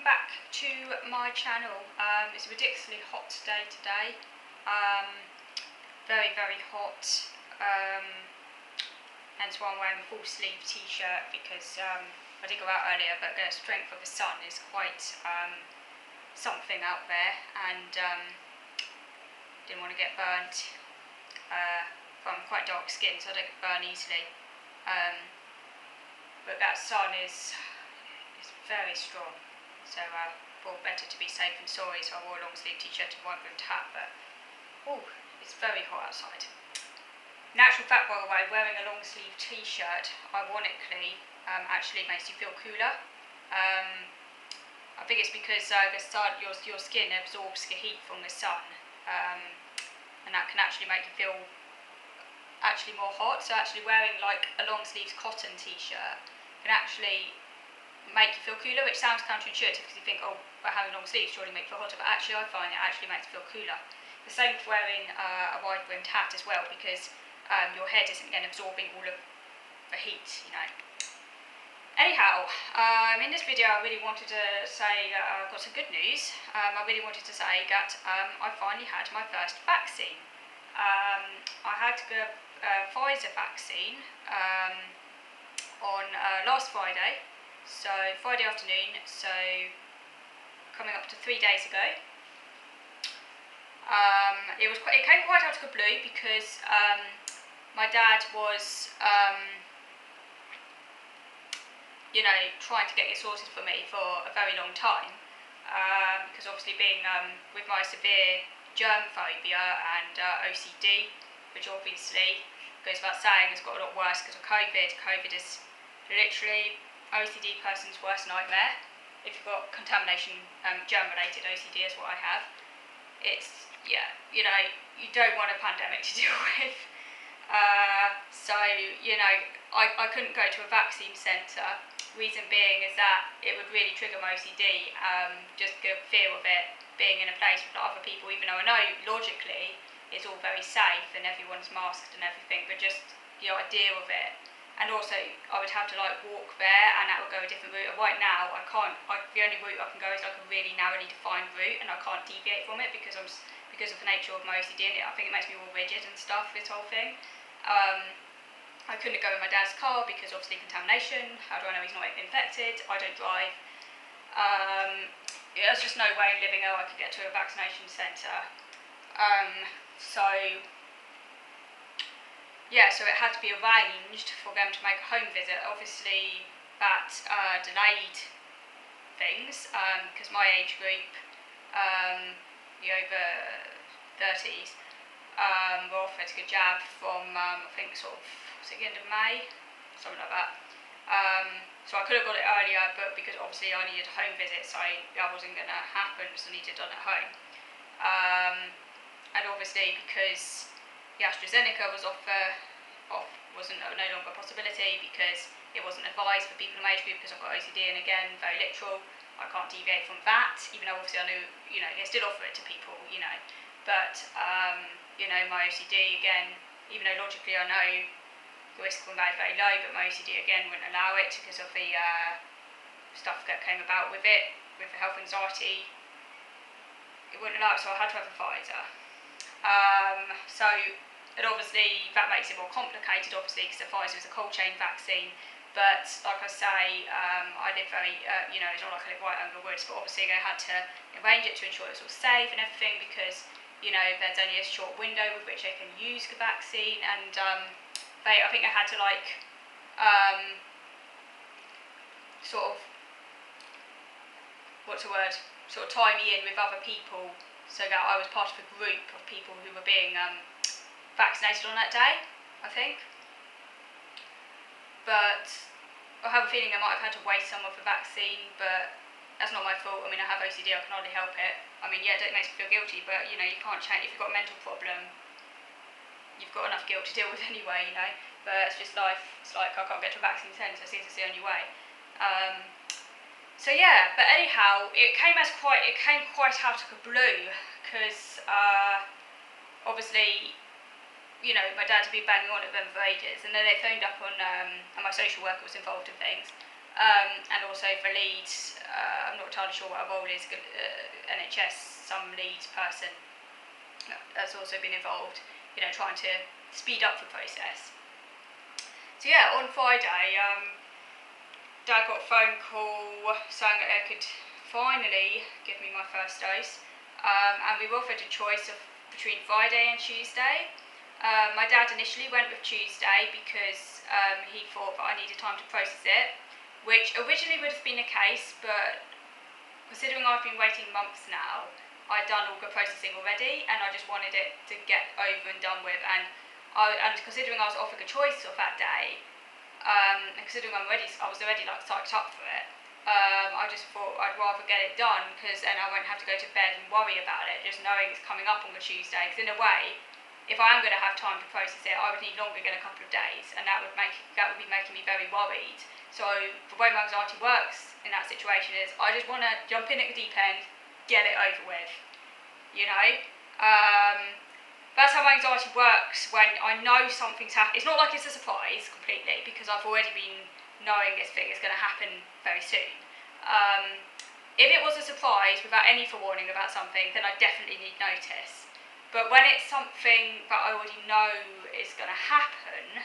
back to my channel. It's a ridiculously hot day today. Very, very hot. Hence why I'm wearing a full sleeve t-shirt, because I did go out earlier, but the strength of the sun is quite something out there, and didn't want to get burnt. I'm quite dark skinned, so I don't get burned easily. But that sun is very strong, so thought better to be safe than sorry, so I wore a long sleeve t-shirt and white rimmed hat, but it's very hot outside. In actual fact, by the way, wearing a long sleeve t-shirt, ironically, actually makes you feel cooler. I think it's because the sun, your skin absorbs the heat from the sun, and that can actually make you feel more hot. So actually wearing like a long sleeves cotton t-shirt can actually make you feel cooler, which sounds counterintuitive because you think, oh, by having long sleeves surely make you feel hotter, but actually I find it actually makes you feel cooler. The same with wearing a wide brimmed hat as well, because your head isn't then absorbing all of the heat, you know. Anyhow, in this video I really wanted to say I've got some good news. I really wanted to say that I finally had my first vaccine. I had the Pfizer vaccine on last Friday, so Friday afternoon, so coming up to 3 days ago. It came quite out of the blue because my dad was trying to get it sorted for me for a very long time, because obviously being with my severe germ phobia and OCD, which obviously goes without saying has got a lot worse because of COVID. COVID is literally OCD person's worst nightmare. If you've got contamination, germ-related OCD is what I have. It's, you don't want a pandemic to deal with. So, I couldn't go to a vaccine centre. Reason being is that it would really trigger my OCD, just the fear of it being in a place with other people, even though I know logically it's all very safe and everyone's masked and everything, but just the idea of it. And also I would have to walk there, and that would go a different route. Right now I can't, the only route I can go is like a really narrowly defined route, and I can't deviate from it because of the nature of my OCD, and I think it makes me all rigid and stuff, this whole thing. I couldn't go in my dad's car because obviously contamination. How do I know he's not infected? I don't drive. There's just no way in living hell I could get to a vaccination centre. So it had to be arranged for them to make a home visit. Obviously that delayed things, because my age group, the over 30s, were offered a jab from I think sort of, was it the end of May? Something like that. So I could have got it earlier, but because obviously I needed a home visit, so that wasn't going to happen, so I needed it done at home. And obviously because the AstraZeneca was no longer a possibility, because it wasn't advised for people in my age group, because I've got OCD, and again, very literal, I can't deviate from that, even though obviously I knew, they still offer it to people, but, my OCD, again, even though logically I know the risk from that is very low, but my OCD, again, wouldn't allow it because of the stuff that came about with it, with the health anxiety. It wouldn't allow it, so I had to have a Pfizer. And obviously that makes it more complicated, obviously, because the Pfizer is a cold chain vaccine. But like I say, I live very, it's not like I live right over the woods, but obviously I had to arrange it to ensure it was all safe and everything, because there's only a short window with which they can use the vaccine, and I think they had to sort of tie me in with other people so that I was part of a group of people who were being vaccinated on that day, I think. But I have a feeling I might have had to waste some of the vaccine, but that's not my fault. I mean, I have OCD, I can hardly help it. I mean, yeah, it makes me feel guilty, but you can't change. If you've got a mental problem, you've got enough guilt to deal with anyway, but it's just life. It's like I can't get to a vaccine centre, so it's the only way. But anyhow, it came quite out of the blue, because obviously, my dad had been banging on at them for ages, and then they phoned up on, and my social worker was involved in things, and also the lead, I'm not entirely sure what her role is. NHS, some lead person has also been involved, trying to speed up the process. So yeah, on Friday, Dad got a phone call saying that they could finally give me my first dose, and we were offered a choice between Friday and Tuesday. My dad initially went with Tuesday because he thought that I needed time to process it, which originally would have been the case, but considering I've been waiting months now, I'd done all the processing already, and I just wanted it to get over and done with. And considering I was offered a choice of that day, and considering I was already like psyched up for it, I just thought I'd rather get it done, because then I won't have to go to bed and worry about it, just knowing it's coming up on the Tuesday. Because in a way, if I am going to have time to process it, I would need longer than a couple of days, and that would be making me very worried. So the way my anxiety works in that situation is I just want to jump in at the deep end, get it over with, That's how my anxiety works when I know something's happening. It's not like it's a surprise completely, because I've already been knowing this thing is going to happen very soon. If it was a surprise without any forewarning about something, then I definitely need notice. But when it's something that I already know is going to happen,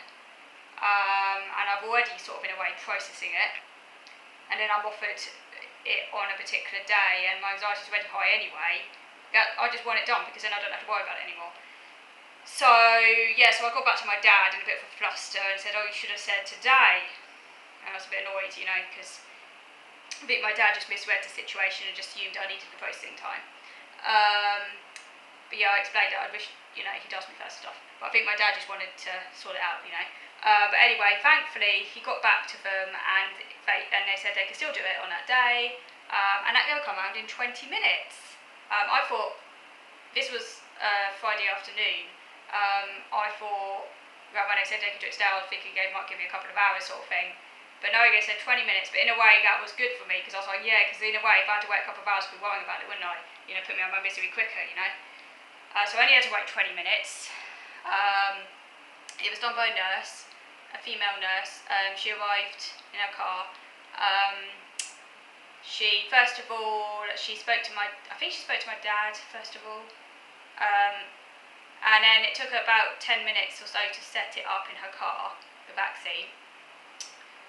and I've already sort of in a way processing it, and then I'm offered it on a particular day and my anxiety's already high anyway, I just want it done, because then I don't have to worry about it anymore. So I got back to my dad in a bit of a fluster and said, "Oh, you should have said today." And I was a bit annoyed, because I think my dad just misread the situation and just assumed I needed the processing time. But I explained it. I wish, he'd asked me first stuff. But I think my dad just wanted to sort it out, But anyway, thankfully, he got back to them, and they said they could still do it on that day, and that will come around in 20 minutes. I thought, this was Friday afternoon, I thought, when they said they could do it today, I was thinking they might give me a couple of hours sort of thing. But no, they said 20 minutes, but in a way that was good for me, because I was like, because in a way, if I had to wait a couple of hours, I'd be worrying about it, wouldn't I? Put me on my misery quicker, So I only had to wait 20 minutes. It was done by a nurse, a female nurse. She arrived in her car. She spoke to my dad first of all. And then it took her about 10 minutes or so to set it up in her car, the vaccine.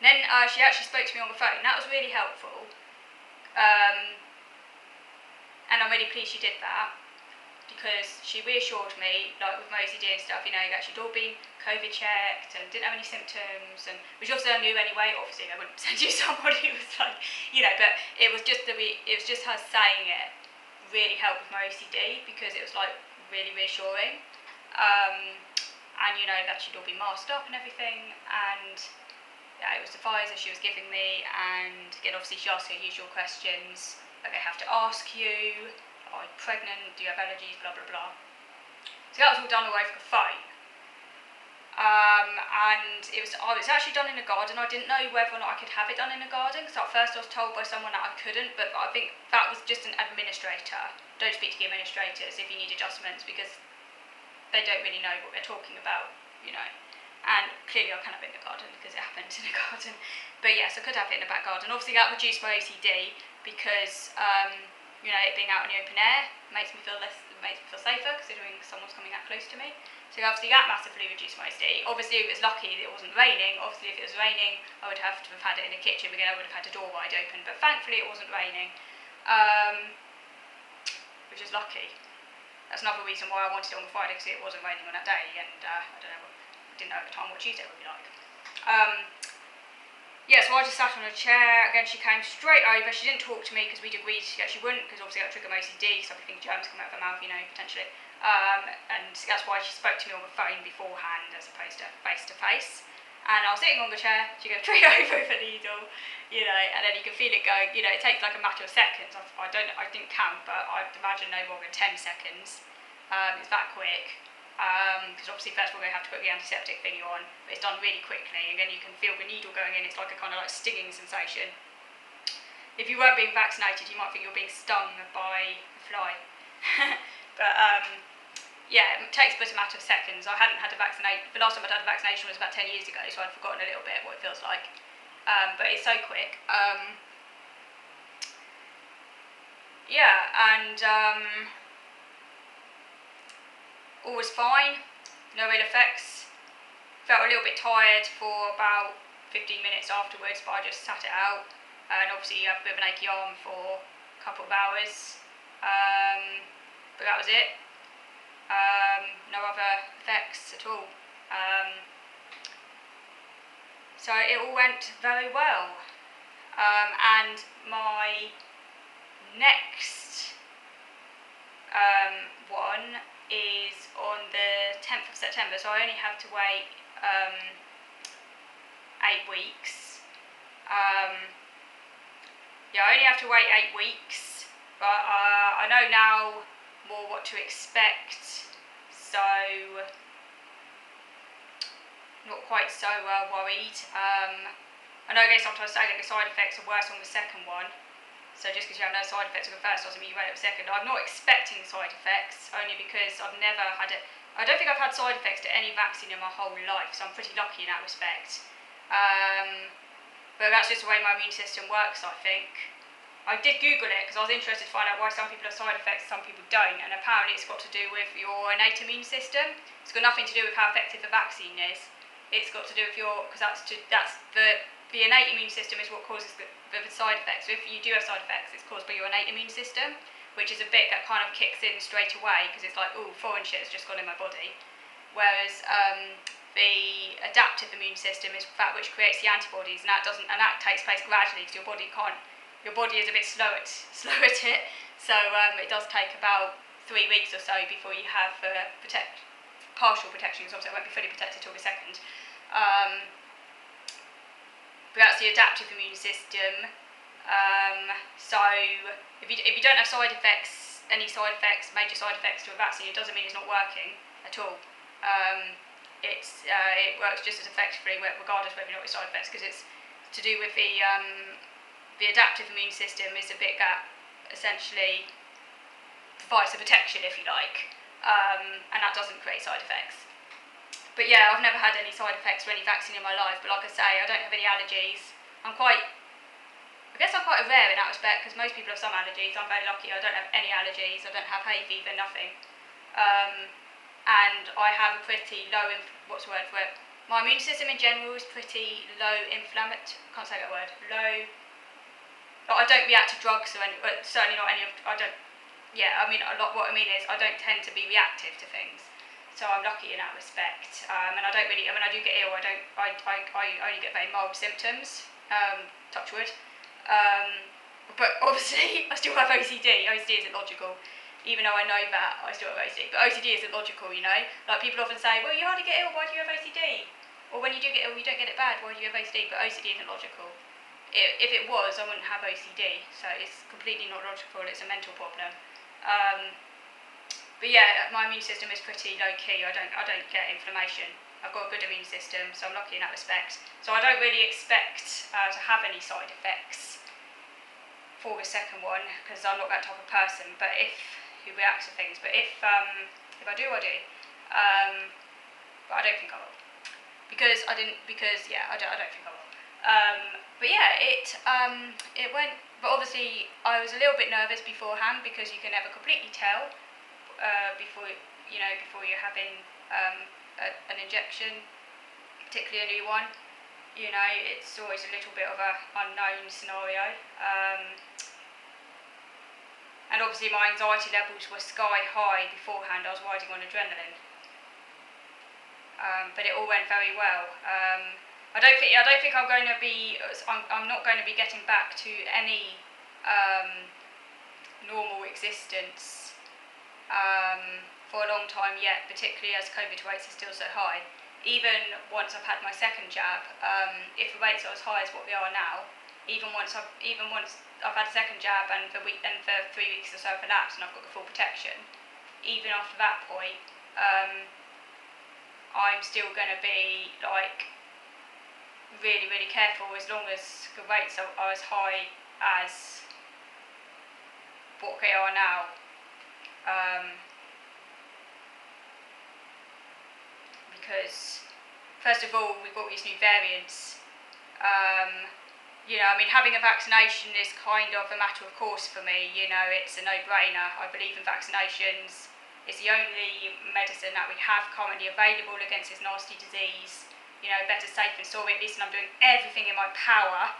And then she actually spoke to me on the phone. That was really helpful. And I'm really pleased she did that, because she reassured me, like with my OCD and stuff, you've actually all been COVID checked and didn't have any symptoms, and which obviously I knew anyway. Obviously I wouldn't send you somebody who was like, but it was just her saying it really helped with my OCD, because it was like really reassuring. And that she'd all been masked up and everything, and it was the Pfizer she was giving me, and again obviously she asked her usual questions, like they have to ask you, are you pregnant, do you have allergies, blah blah blah. So that was all done all over the phone. And it was actually done in a garden. I didn't know whether or not I could have it done in a garden, because at first I was told by someone that I couldn't, but I think that was just an administrator. Don't speak to the administrators if you need adjustments, because they don't really know what they're talking about, And clearly I can have it in the garden, because it happened in a garden. But yes, I could have it in the back garden. Obviously that reduced my OCD, because it being out in the open air makes me feel safer, considering someone's coming that close to me. So obviously that massively reduced my OCD. Obviously it was lucky that it wasn't raining. Obviously if it was raining, I would have to have had it in the kitchen, because I would have had the door wide open. But thankfully it wasn't raining, which is lucky. That's another reason why I wanted it on the Friday, because it wasn't raining on that day, and I didn't know at the time what Tuesday would be like. So I just sat on a chair. Again, she came straight over. She didn't talk to me, because we'd agreed she wouldn't, because obviously that would trigger my OCD, so I think germs come out of her mouth, potentially. And that's why she spoke to me on the phone beforehand, as opposed to face to face. And I was sitting on the chair. She goes straight over the needle, and then you can feel it going. It takes like a matter of seconds. I didn't count, but I'd imagine no more than 10 seconds. It's that quick. Because obviously first of all they have to put the antiseptic thingy on, but it's done really quickly, and then you can feel the needle going in. It's like a kind of like stinging sensation. If you weren't being vaccinated, you might think you're being stung by a fly. But it takes but a matter of seconds. I hadn't had a vaccination. The last time I'd had a vaccination was about 10 years ago, so I'd forgotten a little bit what it feels like. But it's so quick. yeah, and all was fine, no ill effects. Felt a little bit tired for about 15 minutes afterwards, but I just sat it out. And obviously, you have a bit of an achy arm for a couple of hours. But that was it. No other effects at all. So it all went very well. And my next one is on the 10th of September, so I only have to wait 8 weeks. Yeah, I only have to wait 8 weeks, but I know now more what to expect, so not quite so worried. I know they sometimes say that the side effects are worse on the second one, so just because you have no side effects on the first doesn't mean you won't have the second. I'm not expecting side effects, only because I've never had it. I don't think I've had side effects to any vaccine in my whole life, so I'm pretty lucky in that respect. But that's just the way my immune system works, I think. I did Google it because I was interested to find out why some people have side effects, some people don't, and apparently it's got to do with your innate immune system. It's got nothing to do with how effective the vaccine is. It's got to do with your, because that's the innate immune system is what causes the side effects. So if you do have side effects, it's caused by your innate immune system, which is a bit that kind of kicks in straight away because it's like, oh, foreign shit has just gone in my body. Whereas the adaptive immune system is that which creates the antibodies, and that takes place gradually because your body is a bit slow at it, so it does take about 3 weeks or so before you have partial protection, because obviously I won't be fully protected till the second. But that's the adaptive immune system. So if you don't have any side effects, major side effects to a vaccine, it doesn't mean it's not working at all. It works just as effectively regardless of whether or not it's side effects, because it's to do with the adaptive immune system is a bit that essentially provides the protection, if you like, and that doesn't create side effects. But yeah, I've never had any side effects for any vaccine in my life, but like I say, I don't have any allergies. I guess I'm quite rare in that respect, because most people have some allergies. I'm very lucky, I don't have any allergies, I don't have hay fever, nothing. And I have a pretty low, what's the word for it? My immune system in general is pretty low can't say that word, low, I don't react to drugs or certainly not any of, what I mean is I don't tend to be reactive to things. So I'm lucky in that respect, and I don't really. I mean, I do get ill. I only get very mild symptoms. Touch wood. But obviously, I still have OCD. OCD isn't logical, even though I know that I still have OCD. But OCD isn't logical, you know. Like people often say, "Well, you hardly get ill. Why do you have OCD?" Or when you do get ill, you don't get it bad. Why do you have OCD? But OCD isn't logical. If it was, I wouldn't have OCD. So it's completely not logical. It's a mental problem. But yeah, my immune system is pretty low key. I don't get inflammation. I've got a good immune system, so I'm lucky in that respect. So I don't really expect to have any side effects for the second one, because I'm not that type of person. But who reacts to things. But if I do, I do. But I don't think I will, because I don't think I will. But yeah, it went. But obviously, I was a little bit nervous beforehand because you can never completely tell. Before you're having an injection, particularly a new one, it's always a little bit of a unknown scenario. And obviously my anxiety levels were sky high beforehand. I was riding on adrenaline, but it all went very well. I don't think I'm going to be. I'm not going to be getting back to any normal existence for a long time yet, particularly as COVID rates are still so high. Even once I've had my second jab, if the rates are as high as what they are now, even once I've had a second jab and for 3 weeks or so have elapsed and I've got the full protection, even after that point, I'm still going to be like really, really careful as long as the rates are as high as what they are now. Because first of all, we've got these new variants, I mean, having a vaccination is kind of a matter of course for me. It's a no-brainer. I believe in vaccinations. It's the only medicine that we have currently available against this nasty disease. Better safe than sorry. At least I'm doing everything in my power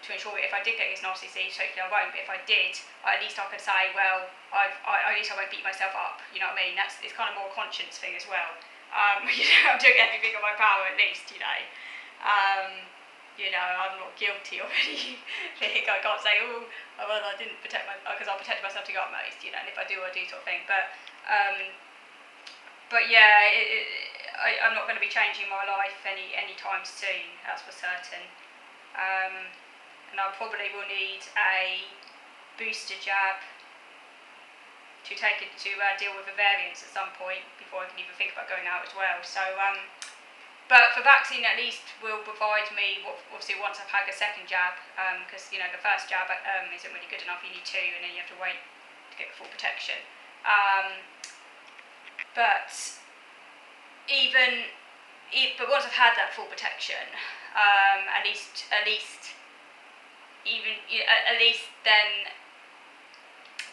to ensure that if I did get this nasty disease, hopefully I won't, but if I did, at least I could say, well, at least I won't beat myself up. You know what I mean? It's kind of more a conscience thing as well. I'm doing everything in my power at least. I'm not guilty of anything. I can't say, well, I didn't protect because I'll protect myself to the utmost, and if I do, I do sort of thing. But yeah, I'm not going to be changing my life anytime soon, that's for certain. And I probably will need a booster jab to take it to deal with the variants at some point before I can even think about going out as well. So. But for vaccine, at least will provide me, obviously once I've had a second jab, because the first jab isn't really good enough. You need 2, and then you have to wait to get the full protection. But once I've had that full protection, at least then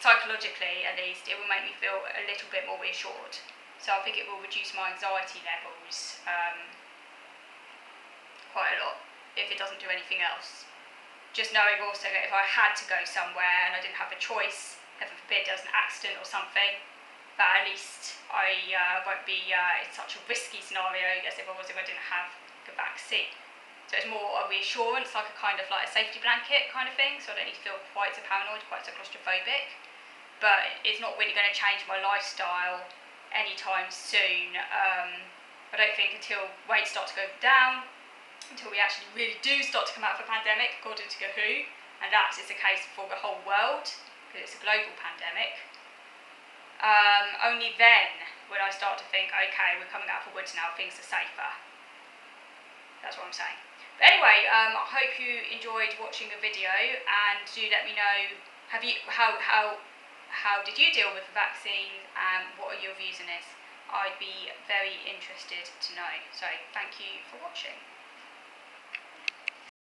psychologically, at least it will make me feel a little bit more reassured. So I think it will reduce my anxiety levels. Quite a lot if it doesn't do anything else. Just knowing also that if I had to go somewhere and I didn't have a choice, heaven forbid there was an accident or something, that at least I won't be in such a risky scenario as if I didn't have the vaccine. So it's more a reassurance, like a safety blanket kind of thing, so I don't need to feel quite so paranoid, quite so claustrophobic. But it's not really going to change my lifestyle anytime soon. I don't think until rates start to go down, until we actually really do start to come out of a pandemic, according to WHO, and that is the case for the whole world, because it's a global pandemic. Only then will I start to think, okay, we're coming out of the woods now, things are safer. That's what I'm saying. But anyway, I hope you enjoyed watching the video, and do let me know, how did you deal with the vaccine, and what are your views on this? I'd be very interested to know. So thank you for watching.